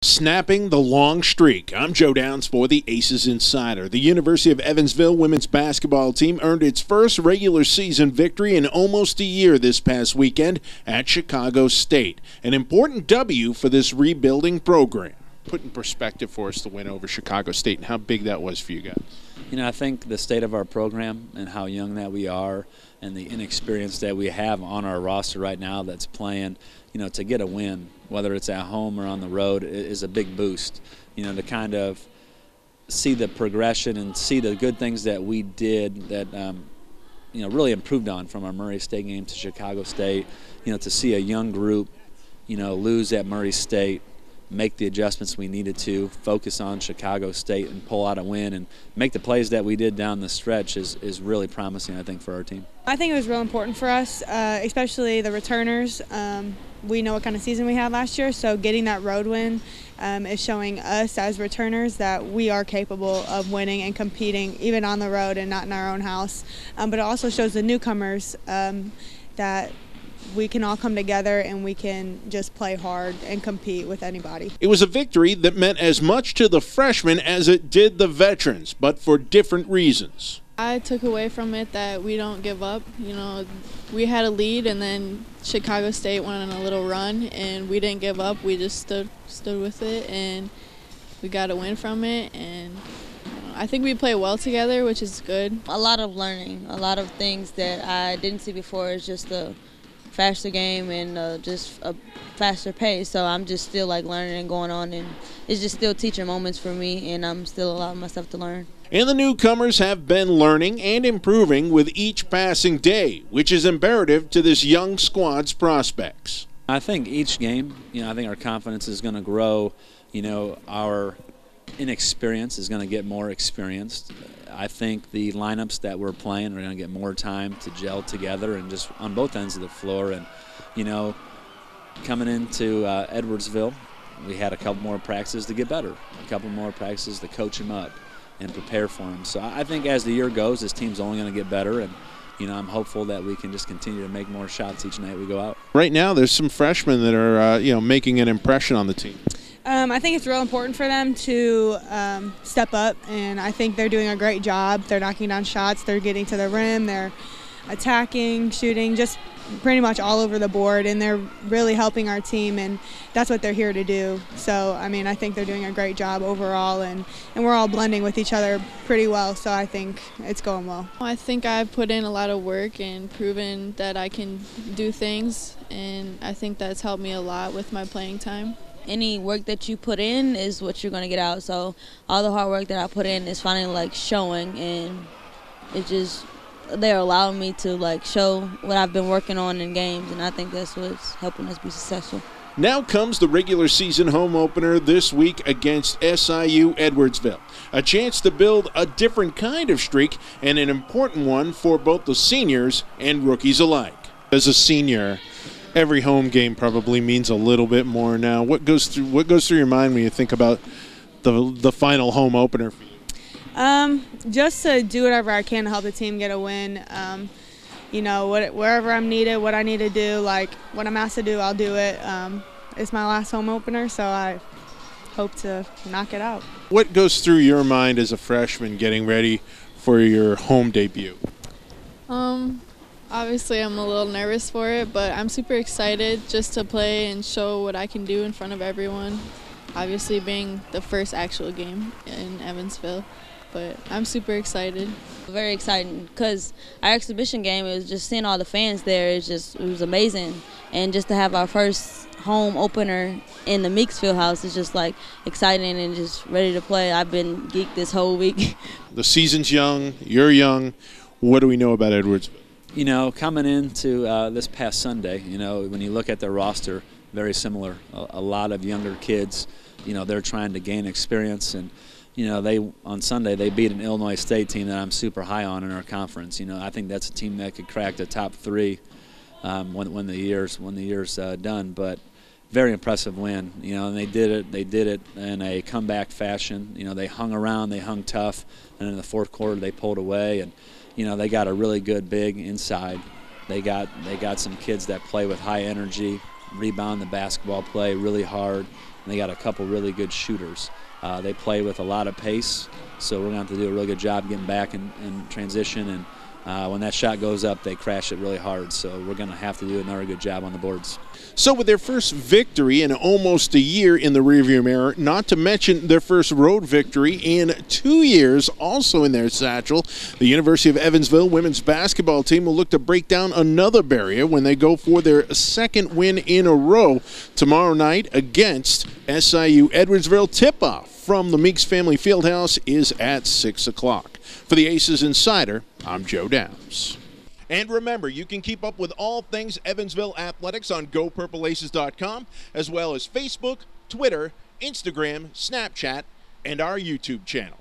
Snapping the long streak. I'm Joe Downs for the ACES Insider. The University of Evansville women's basketball team earned its first regular season victory in almost a year this past weekend at Chicago State. An important W for this rebuilding program. Put in perspective for us the win over Chicago State and how big that was for you guys. You know, I think the state of our program and how young that we are and the inexperience that we have on our roster right now that's playing, you know, to get a win, whether it's at home or on the road, is a big boost. You know, to kind of see the progression and see the good things that we did that, you know, really improved on from our Murray State game to Chicago State. You know, to see a young group, you know, lose at Murray State, make the adjustments we needed to, focus on Chicago State and pull out a win and make the plays that we did down the stretch is really promising, I think, for our team. I think it was real important for us, especially the returners. We know what kind of season we had last year, so getting that road win is showing us as returners that we are capable of winning and competing even on the road and not in our own house. But it also shows the newcomers that we can all come together and we can just play hard and compete with anybody. It was a victory that meant as much to the freshmen as it did the veterans, but for different reasons. I took away from it that we don't give up. You know, we had a lead and then Chicago State went on a little run and we didn't give up. We just stood with it and we got a win from it, and I think we play well together, which is good. A lot of learning, a lot of things that I didn't see before. It's just a faster game and just a faster pace, so I'm just still like learning and going on, and it's just still teaching moments for me, and I'm still allowing myself to learn. And the newcomers have been learning and improving with each passing day, which is imperative to this young squad's prospects. I think each game, you know, I think our confidence is going to grow. You know, our inexperience is going to get more experienced. I think the lineups that we're playing are going to get more time to gel together and just on both ends of the floor. And, you know, coming into Edwardsville, we had a couple more practices to get better, a couple more practices to coach them up and prepare for them. So I think as the year goes, this team's only going to get better, and you know, I'm hopeful that we can just continue to make more shots each night we go out. Right now, there's some freshmen that are, you know, making an impression on the team. I think it's real important for them to step up, and I think they're doing a great job. They're knocking down shots, they're getting to the rim, they're attacking, shooting, just pretty much all over the board, and they're really helping our team, and that's what they're here to do. So, I mean, I think they're doing a great job overall, and we're all blending with each other pretty well, so I think it's going well. I think I've put in a lot of work and proven that I can do things, and I think that's helped me a lot with my playing time. Any work that you put in is what you're going to get out, so all the hard work that I put in is finally like showing, and it just they're allowing me to like show what I've been working on in games, and I think that's what's helping us be successful. Now comes the regular season home opener this week against SIU Edwardsville. A chance to build a different kind of streak and an important one for both the seniors and rookies alike. As a senior, every home game probably means a little bit more now. What goes through your mind when you think about the final home opener for you? Just to do whatever I can to help the team get a win. You know, wherever I'm needed, what I need to do, like what I'm asked to do, I'll do it. It's my last home opener, so I hope to knock it out. What goes through your mind as a freshman getting ready for your home debut? Obviously, I'm a little nervous for it, but I'm super excited just to play and show what I can do in front of everyone. Obviously, being the first actual game in Evansville, but I'm super excited. Very exciting because our exhibition game is just seeing all the fans there. It was amazing, and just to have our first home opener in the Meeks Fieldhouse is just like exciting and just ready to play. I've been geeked this whole week. The season's young, you're young. What do we know about Edwardsville? You know, coming into this past Sunday, you know, when you look at their roster, very similar. A lot of younger kids, you know, they're trying to gain experience, and you know, on Sunday they beat an Illinois State team that I'm super high on in our conference. You know, I think that's a team that could crack the top three when the year's done. But very impressive win. You know, and they did it in a comeback fashion. You know, they hung around, they hung tough, and in the fourth quarter they pulled away, and you know, they got a really good big inside. They got some kids that play with high energy, rebound the basketball, play really hard, and they got a couple really good shooters. They play with a lot of pace, so we're going to have to do a really good job getting back in transition, and when that shot goes up, they crash it really hard, so we're going to have to do another good job on the boards. So with their first victory in almost a year in the rearview mirror, not to mention their first road victory in 2 years also in their satchel, the University of Evansville women's basketball team will look to break down another barrier when they go for their second win in a row tomorrow night against SIU Edwardsville. Tip-off from the Meeks Family Fieldhouse is at 6 o'clock. For the ACES Insider, I'm Joe Downs. And remember, you can keep up with all things Evansville athletics on GoPurpleAces.com, as well as Facebook, Twitter, Instagram, Snapchat, and our YouTube channel.